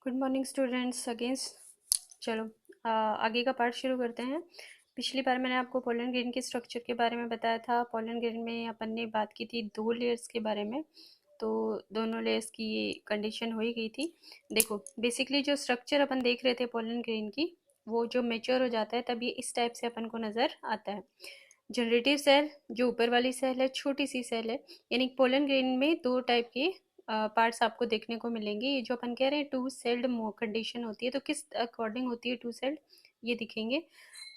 Good morning students again. चलो आगे का पार्ट शुरू करते हैं। पिछली बार मैंने आपको पोलन ग्रेन के स्ट्रक्चर के बारे में बताया था। पोलन ग्रेन में अपन ने बात की थी दो लेयर्स के बारे में, तो दोनों लेयर्स की कंडीशन हो ही गई थी। देखो बेसिकली जो स्ट्रक्चर अपन देख रहे थे पोलन ग्रेन की, वो जो मेच्योर हो जाता है तब ये इस टाइप से अपन को नज़र आता है। जनरेटिव सेल जो ऊपर वाली सेल है, छोटी सी सेल है, यानी पोलन ग्रेन में दो टाइप के पार्ट्स आपको देखने को मिलेंगे। ये जो अपन कह रहे हैं टू सेल्ड कंडीशन होती है, तो किस अकॉर्डिंग होती है टू सेल्ड, ये दिखेंगे।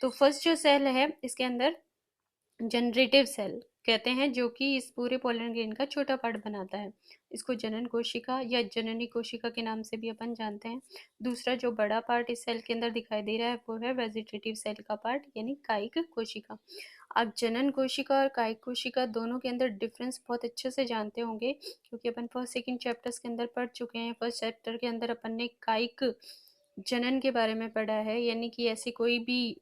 तो फर्स्ट जो सेल है इसके अंदर जनरेटिव सेल कहते हैं, जो कि इस पूरे पोलन ग्रेन का छोटा पार्ट बनाता है। इसको जनन कोशिका या जननी कोशिका के नाम से भी अपन जानते हैं। दूसरा जो बड़ा पार्ट इस सेल के अंदर दिखाई दे रहा है वो है वेजिटेटिव सेल का पार्ट, यानी कायिक कोशिका। आप जनन कोशिका और कायिक कोशिका दोनों के अंदर डिफरेंस बहुत अच्छे से जानते होंगे, क्योंकि अपन फर्स्ट सेकंड चैप्टर्स के अंदर पढ़ चुके हैं। फर्स्ट चैप्टर के अंदर अपन ने कायिक जनन के बारे में पढ़ा है, यानी कि ऐसी कोई भी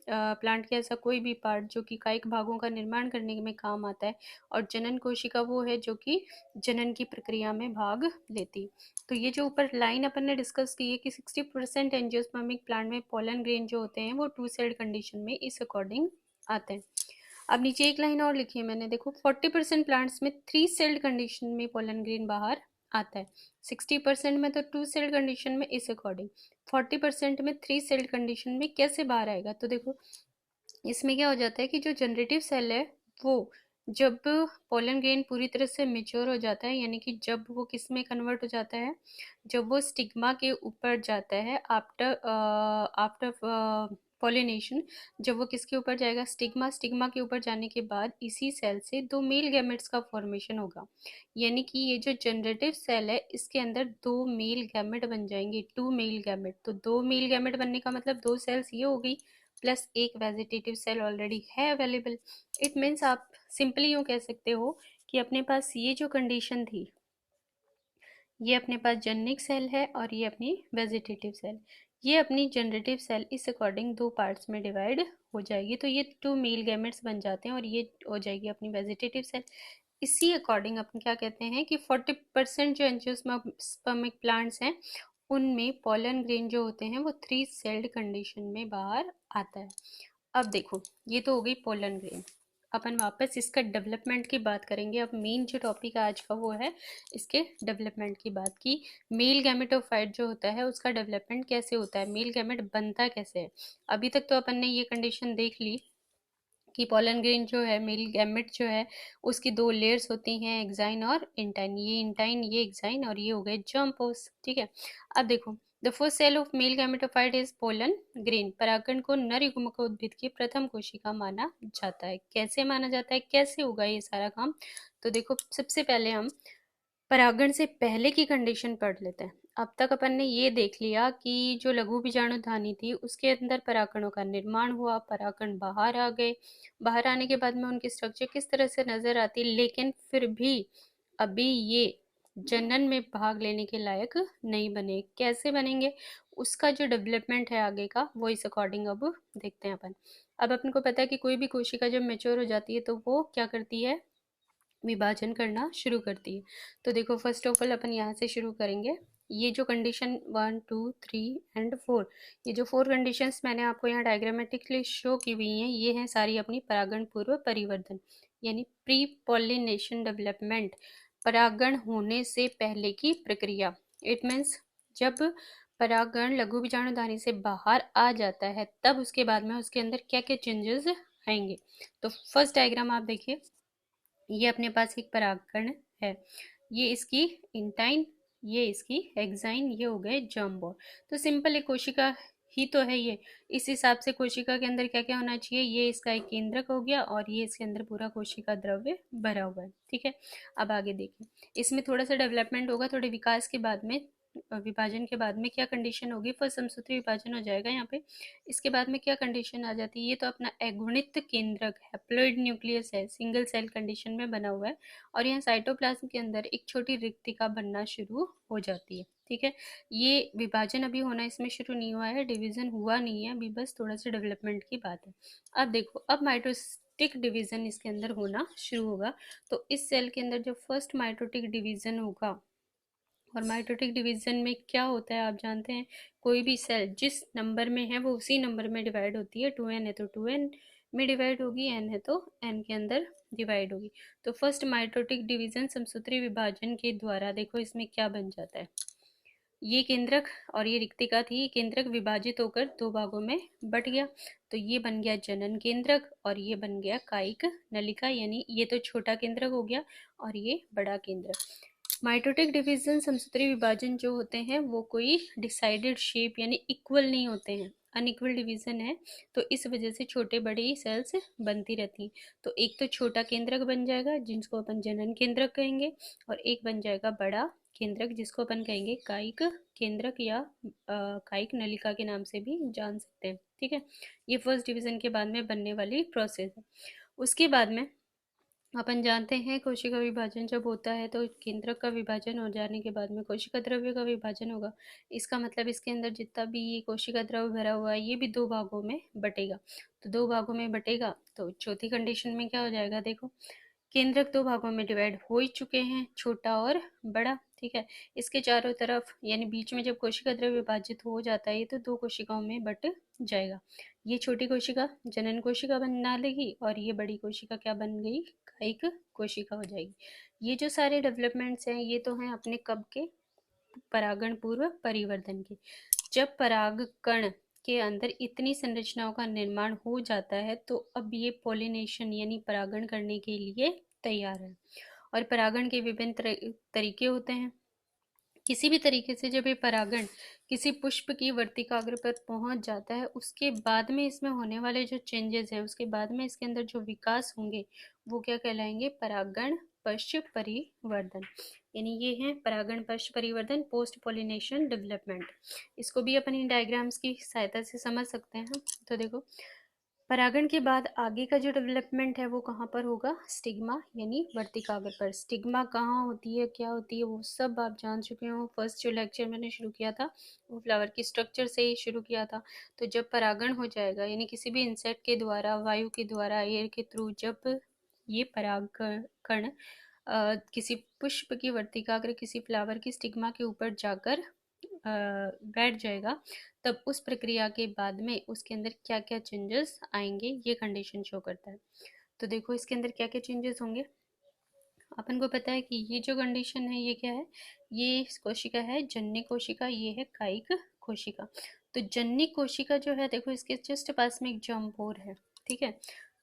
प्लांट के ऐसा कोई भी पार्ट जो कि कायिक भागों का निर्माण करने में काम आता है। और जनन कोशिका वो है जो कि जनन की प्रक्रिया में भाग लेती। तो ये जो ऊपर लाइन अपन ने डिस्कस की है कि 60% एंजियोस्पर्मिक प्लांट में पोलन ग्रेन जो होते हैं वो टू सेल्ड कंडीशन में इस अकॉर्डिंग आते हैं। अब नीचे एक लाइन और लिखी है मैंने, देखो 40% प्लांट्स में थ्री सेल्ड कंडीशन में पोलन ग्रेन बाहर आता है। 60% में तो टू सेल्ड कंडीशन में इस अकॉर्डिंग, 40% में थ्री सेल्ड कंडीशन में कैसे बाहर आएगा। तो देखो इसमें क्या हो जाता है कि जो जनरेटिव सेल है वो जब पोलन ग्रेन पूरी तरह से मेच्योर हो जाता है, यानी कि जब वो किस में कन्वर्ट हो जाता है, जब वो स्टिग्मा के ऊपर जाता है आफ्टर आफ्टर पॉलिनेशन। जब वो किसके ऊपर जाएगा, स्टिग्मा, स्टिग्मा के ऊपर जाने के बाद इसी सेल से दो मेल गैमेट्स का फॉर्मेशन होगा। यानी कि ये जो जनरेटिव सेल है इसके अंदर दो मेल गैमेट बन जाएंगे, टू मेल गैमेट। तो दो मेल गैमेट बनने का मतलब दो सेल्स ये हो गई, प्लस एक वेजिटेटिव सेल ऑलरेडी है अवेलेबल। इट मीन्स आप सिंपली यूँ कह सकते हो कि अपने पास ये जो कंडीशन थी, ये अपने पास जननिक सेल है और ये अपनी वेजिटेटिव सेल। ये अपनी जनरेटिव सेल इस अकॉर्डिंग दो पार्ट्स में डिवाइड हो जाएगी, तो ये टू मेल गैमेट्स बन जाते हैं और ये हो जाएगी अपनी वेजिटेटिव सेल। इसी अकॉर्डिंग अपन क्या कहते हैं कि 40% जो एंजियोस्पर्मिक प्लांट्स हैं उनमें पोलन ग्रेन जो होते हैं वो थ्री सेल्ड कंडीशन में बाहर आता है। अब देखो ये तो हो गई पोलन ग्रेन। अपन वापस इसका डेवलपमेंट की बात करेंगे। अब मेन जो टॉपिक आज का वो है इसके डेवलपमेंट की बात की। मेल गैमेटोफाइट जो होता है उसका डेवलपमेंट कैसे होता है, मेल गैमेट बनता कैसे है। अभी तक तो अपन ने ये कंडीशन देख ली कि पोलन ग्रेन जो है, मेल गैमेट जो है, उसकी दो लेयर्स होती हैं, एक्साइन और इंटाइन। ये इंटाइन, ये एक्साइन, और ये हो गए जर्म पोस्ट। ठीक है, अब देखो the first cell of male gametophyte is pollen grain. परागण को नर युग्मक उद्भिद की प्रथम कोशिका माना जाता है। कैसे माना जाता है, कैसे होगा ये सारा काम, तो देखो सबसे पहले हम परागण से पहले की कंडीशन पढ़ लेते हैं। अब तक अपन ने ये देख लिया कि जो लघु बीजाणुधानी थी उसके अंदर परागणों का निर्माण हुआ, परागण बाहर आ गए। बाहर आने के बाद में उनकी स्ट्रक्चर किस तरह से नजर आती, लेकिन फिर भी अभी ये जनन में भाग लेने के लायक नहीं बने। कैसे बनेंगे, उसका जो डेवलपमेंट है आगे का वो इस अकॉर्डिंग अब देखते हैं अपन। अब अपन को पता है कि कोई भी कोशिका जब मेच्योर हो जाती है तो वो क्या करती है, विभाजन करना शुरू करती है। तो देखो फर्स्ट ऑफ ऑल अपन यहाँ से शुरू करेंगे। ये जो कंडीशन 1 2 3 एंड 4, ये जो फोर कंडीशंस मैंने आपको यहाँ डायग्रामेटिकली शो की हुई हैं, ये हैं सारी अपनी परागण पूर्व परिवर्तन, यानी प्री पॉलिनेशन डेवलपमेंट, परागण होने से पहले की प्रक्रिया। इट मीन्स जब परागण लघु बीजाणुधानी से बाहर आ जाता है तब उसके बाद में उसके अंदर क्या क्या चेंजेस आएंगे। तो फर्स्ट डायग्राम आप देखिए, ये अपने पास एक परागकण है, ये इसकी इंटाइन, ये इसकी एक्साइन, ये हो गए जर्म बोर्ड। तो सिंपल एक कोशिका ही तो है ये। इस हिसाब से कोशिका के अंदर क्या क्या होना चाहिए, ये इसका एक केंद्रक हो गया और ये इसके अंदर पूरा कोशिका द्रव्य भरा हुआ है। ठीक है, अब आगे देखिए, इसमें थोड़ा सा डेवलपमेंट होगा, थोड़े विकास के बाद में, विभाजन के बाद में क्या कंडीशन होगी, फर्स्ट समसूत्री विभाजन हो जाएगा यहाँ पे। इसके बाद में क्या कंडीशन आ जाती है, ये तो अपना अगुणित केंद्रक हैप्लॉइड न्यूक्लियस है, सिंगल सेल कंडीशन में बना हुआ है, और यहाँ साइटोप्लाज्म के अंदर एक छोटी रिक्तिका बनना शुरू हो जाती है। ठीक है, ये विभाजन अभी होना इसमें शुरू नहीं हुआ है, डिवीजन हुआ नहीं है अभी, बस थोड़ा सा डेवलपमेंट की बात है। अब देखो, अब माइटोटिक डिवीजन इसके अंदर होना शुरू होगा। तो इस सेल के अंदर जो फर्स्ट माइटोटिक डिवीजन होगा और माइटोटिक डिवीजन में क्या होता है आप जानते हैं, कोई भी सेल जिस नंबर में है वो उसी नंबर में डिवाइड होती है। 2n है तो 2n में डिवाइड होगी, n है तो n के अंदर डिवाइड होगी। तो फर्स्ट माइटोटिक डिवीजन समसूत्री विभाजन के द्वारा देखो इसमें क्या बन जाता है, ये केंद्रक और ये रिक्तिका थी, केंद्रक विभाजित होकर दो भागों में बट गया। तो ये बन गया जनन केंद्रक और ये बन गया कायिक नलिका, यानी ये तो छोटा केंद्रक हो गया और ये बड़ा केंद्रक। माइटोटिक डिवीजन समसूत्री विभाजन जो होते हैं वो कोई डिसाइडेड शेप यानी इक्वल नहीं होते हैं, अनइक्वल डिवीजन है। तो इस वजह से छोटे बड़े सेल्स बनती रहती हैं। तो एक तो छोटा केंद्रक बन जाएगा जिसको अपन जनन केंद्रक कहेंगे, और एक बन जाएगा बड़ा केंद्रक जिसको अपन कहेंगे कायिक केंद्रक या कायिक नलिका के नाम से भी जान सकते हैं। ठीक है, ये फर्स्ट डिवीजन के बाद में बनने वाली प्रोसेस है। उसके बाद में अपन जानते हैं कोशिका विभाजन जब होता है तो केंद्रक का विभाजन हो जाने के बाद में कोशिका द्रव्य का विभाजन होगा। इसका मतलब इसके अंदर जितना भी ये कोशिका द्रव्य भरा हुआ है ये भी दो भागों में बटेगा। तो दो भागों में बटेगा तो चौथी कंडीशन में क्या हो जाएगा, देखो केंद्रक दो भागों में डिवाइड हो ही चुके हैं, छोटा और बड़ा। ठीक है, इसके चारों तरफ यानी बीच में जब कोशिका द्रव्य विभाजित हो जाता है तो दो कोशिकाओं में बट जाएगा। ये छोटी कोशिका जनन कोशिका बना लेगी और ये बड़ी कोशिका क्या बन गई, कायिक कोशिका हो जाएगी। ये जो सारे डेवलपमेंट्स हैं ये तो हैं अपने कब के, परागण पूर्व परिवर्तन के। जब परागकण के अंदर इतनी संरचनाओं का निर्माण हो जाता है तो अब ये पोलिनेशन यानी परागण करने के लिए तैयार है। और परागण के विभिन्न तरीके होते हैं। किसी भी तरीके से जब ये परागण किसी पुष्प की वर्तिकाग्र पर पहुंच जाता है उसके बाद में इसमें होने वाले जो चेंजेस हैं, उसके बाद में इसके अंदर जो विकास होंगे वो क्या कहलाएंगे, परागण पश्च परिवर्धन। यानी ये है परागण पश्च परिवर्धन, पोस्ट पोलिनेशन डेवलपमेंट। इसको भी अपन इन डायग्राम्स की सहायता से समझ सकते हैं। तो देखो परागण के बाद आगे का जो डेवलपमेंट है वो कहाँ पर होगा, स्टिग्मा यानी वर्तिकाग्र पर। स्टिग्मा कहाँ होती है, क्या होती है, वो सब आप जान चुके हो। फर्स्ट जो लेक्चर मैंने शुरू किया था वो फ्लावर की स्ट्रक्चर से ही शुरू किया था। तो जब परागण हो जाएगा यानी किसी भी इंसेक्ट के द्वारा, वायु के द्वारा, एयर के थ्रू जब ये परागकण किसी पुष्प की वर्तिकाग्र किसी फ्लावर की स्टिग्मा के ऊपर जाकर बैठ जाएगा, तब उस प्रक्रिया के बाद में उसके अंदर क्या क्या चेंजेस आएंगे ये कंडीशन शो करता है। तो देखो इसके अंदर क्या क्या चेंजेस होंगे। अपन को पता है कि ये जो कंडीशन है ये क्या है, ये कोशिका है जन्य कोशिका, ये है कायिक कोशिका। तो जन्य कोशिका जो है देखो इसके जस्ट पास में एक जर्म पोर है। ठीक है,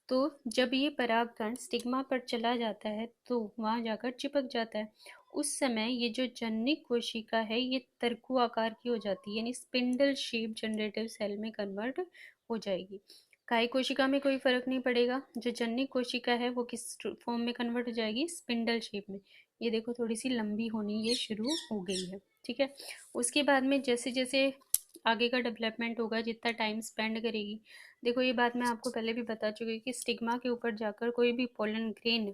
तो जब ये परागकण स्टिग्मा पर चला जाता है तो वहां जाकर चिपक जाता है। उस समय ये जो जन्य कोशिका है ये तरकु आकार की हो जाती है यानी स्पिंडल शेप जनरेटिव सेल में कन्वर्ट हो जाएगी। काय कोशिका में कोई फर्क नहीं पड़ेगा, जो जन्य कोशिका है वो किस फॉर्म में कन्वर्ट हो जाएगी, स्पिंडल शेप में। ये देखो थोड़ी सी लंबी होनी ये शुरू हो गई है। ठीक है, उसके बाद में जैसे जैसे आगे का डेवलपमेंट होगा जितना टाइम स्पेंड करेगी, देखो ये बात मैं आपको पहले भी बता चुकी हूँ कि स्टिग्मा के ऊपर जाकर कोई भी पोलन ग्रेन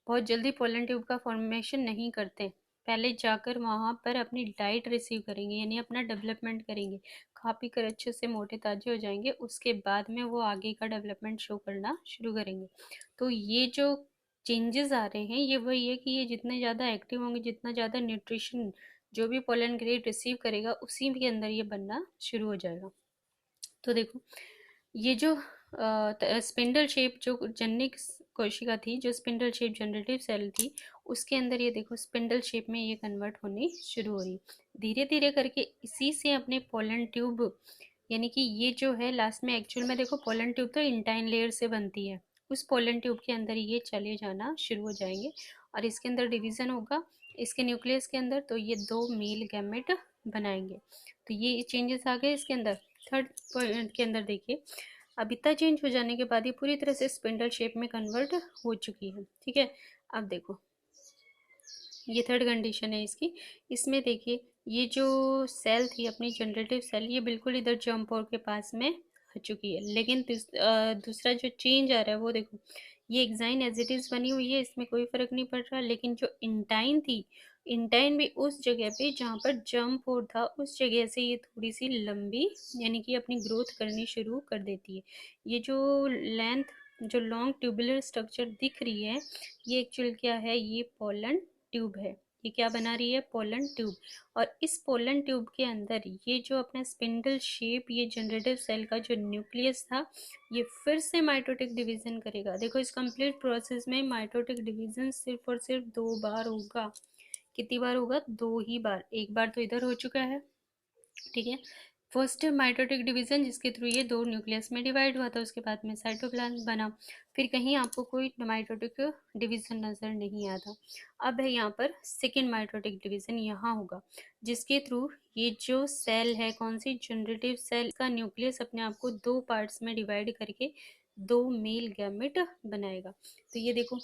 बहुत जल्दी पोलन ट्यूब का फॉर्मेशन नहीं करते। पहले जाकर वहाँ पर अपनी डाइट रिसीव करेंगे यानी अपना डेवलपमेंट करेंगे, खा पी कर अच्छे से मोटे ताजे हो जाएंगे, उसके बाद में वो आगे का डेवलपमेंट शो करना शुरू करेंगे। तो ये जो चेंजेस आ रहे हैं ये वही है कि ये जितने ज़्यादा एक्टिव होंगे, जितना ज़्यादा न्यूट्रिशन जो भी पोलन ग्रेड रिसीव करेगा उसी के अंदर ये बनना शुरू हो जाएगा। तो देखो ये जो स्पिंडल शेप जो जन्य कोशिका थी, जो स्पिंडल शेप जनरेटिव सेल थी, उसके अंदर ये देखो स्पिंडल शेप में ये कन्वर्ट होनी शुरू हो रही धीरे धीरे करके। इसी से अपने पोलन ट्यूब यानी कि ये जो है लास्ट में एक्चुअल में देखो पोलन ट्यूब तो इंटाइन लेयर से बनती है, उस पोलन ट्यूब के अंदर ये चले जाना शुरू हो जाएंगे और इसके अंदर डिवीजन होगा इसके न्यूक्लियस के अंदर, तो ये दो मेल गैमेट बनाएंगे। तो ये चेंजेस आ गए इसके अंदर। थर्ड पॉइंट के अंदर देखिए, अब इतना चेंज हो जाने के बाद ये पूरी तरह से स्पिंडल शेप में कन्वर्ट हो चुकी है। ठीक है, अब देखो ये थर्ड कंडीशन है इसकी। इसमें देखिए ये जो सेल थी अपनी जनरेटिव सेल ये बिल्कुल इधर जंप और के पास में आ चुकी है, लेकिन दूसरा जो चेंज आ रहा है वो देखो ये एक्साइन एज इट इज बनी हुई है, इसमें कोई फर्क नहीं पड़ रहा। लेकिन जो इंटाइन थी, इंटाइन भी उस जगह पे जहाँ पर जंप और था उस जगह से ये थोड़ी सी लंबी यानी कि अपनी ग्रोथ करनी शुरू कर देती है। ये जो लेंथ जो लॉन्ग ट्यूबुलर स्ट्रक्चर दिख रही है ये एक्चुअल क्या है, ये पोलन ट्यूब है। ये क्या बना रही है? Pollen tube. और इस पोलन ट्यूब के अंदर ये जो अपना स्पिंडल शेप, ये जनरेटिव सेल का जो न्यूक्लियस था, ये फिर से माइटोटिक डिवीजन करेगा। देखो इस कंप्लीट प्रोसेस में माइटोटिक डिवीजन सिर्फ और सिर्फ 2 बार होगा। कितनी बार होगा? 2 ही बार। एक बार तो इधर हो चुका है, ठीक है। फर्स्ट माइटोटिक डिवीजन जिसके थ्रू ये 2 न्यूक्लियस में डिवाइड हुआ था, उसके बाद में साइटोप्लाज्म बना। फिर कहीं आपको कोई माइटोटिक डिवीजन नजर नहीं आता। अब है यहाँ पर सेकेंड माइटोटिक डिवीजन यहाँ होगा, जिसके थ्रू ये जो सेल है, कौन सी? जनरेटिव सेल का न्यूक्लियस अपने आप को 2 पार्ट्स में डिवाइड करके 2 मेल गैमेट बनाएगा। तो ये देखो,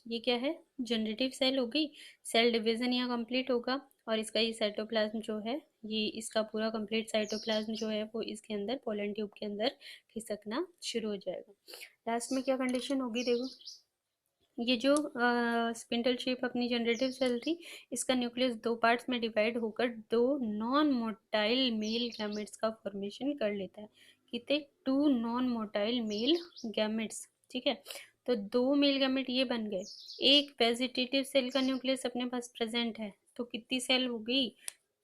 ये क्या है? जनरेटिव सेल हो गई। सेल डिवीजन यहाँ कंप्लीट होगा और इसका ये साइटोप्लाज्म जो है, ये इसका पूरा कंप्लीट साइटोप्लाज्म जो है वो इसके अंदर पोलन ट्यूब के अंदर खिसकना शुरू हो जाएगा। लास्ट में क्या कंडीशन होगी? देखो, ये जो स्पिंडल शेप अपनी जनरेटिव सेल थी, इसका न्यूक्लियस 2 पार्ट्स में डिवाइड होकर 2 नॉन मोटाइल मेल गैमेट्स का फॉर्मेशन कर लेता है। कितने? 2 नॉन मोटाइल मेल गैमेट्स, ठीक है। तो 2 मेल गैमेट ये बन गए। एक वेजिटेटिव सेल का न्यूक्लियस अपने पास प्रेजेंट है, तो कितनी सेल हो गई?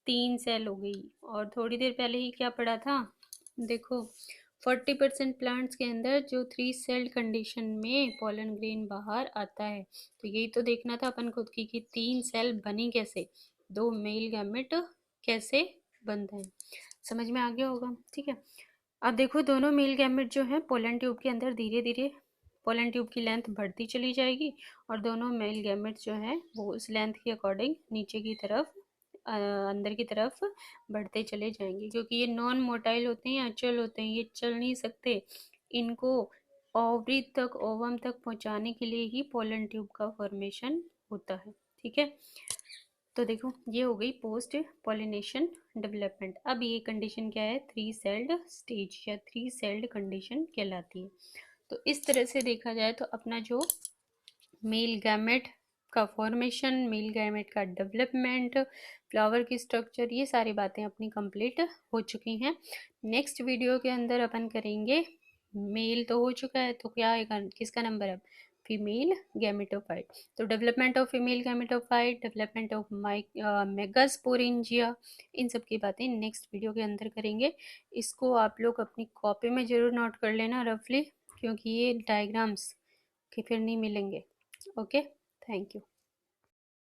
3 सेल हो गई। और थोड़ी देर पहले ही क्या पढ़ा था? देखो, 40% प्लांट्स के अंदर जो 3 सेल्ड कंडीशन में पोलन ग्रेन बाहर आता है। तो यही तो देखना था अपन खुद की कि 3 सेल बनी कैसे, 2 मेल गैमेट कैसे बनते हैं। समझ में आ गया होगा, ठीक है। अब देखो, दोनों मेल गैमेट जो है पोलन ट्यूब के अंदर धीरे धीरे पोलन ट्यूब की लेंथ बढ़ती चली जाएगी और दोनों मेल गैमेट जो है वो उस लेंथ के अकॉर्डिंग नीचे की तरफ, अंदर की तरफ बढ़ते चले जाएंगे। क्योंकि ये नॉन मोटाइल होते हैं, अचल होते हैं, ये चल नहीं सकते। इनको ओवरी तक, ओवम तक पहुंचाने के लिए ही पोलन ट्यूब का फॉर्मेशन होता है, ठीक है। तो देखो, ये हो गई पोस्ट पोलिनेशन डेवलपमेंट। अब ये कंडीशन क्या है? 3 सेल्ड स्टेज या 3 सेल्ड कंडीशन कहलाती है। तो इस तरह से देखा जाए तो अपना जो मेल गैमेट का फॉर्मेशन, मेल गैमेट का डेवलपमेंट, फ्लावर की स्ट्रक्चर, ये सारी बातें अपनी कंप्लीट हो चुकी हैं। नेक्स्ट वीडियो के अंदर अपन करेंगे, मेल तो हो चुका है तो क्या आएगा? किसका नंबर है? Female gametophyte. तो development of female gametophyte, development of megasporangia, इन सब की बातें नेक्स्ट वीडियो के अंदर करेंगे। इसको आप लोग अपनी कॉपी में ज़रूर नोट कर लेना रफली, क्योंकि ये डायग्राम्स के फिर नहीं मिलेंगे। Okay, thank you.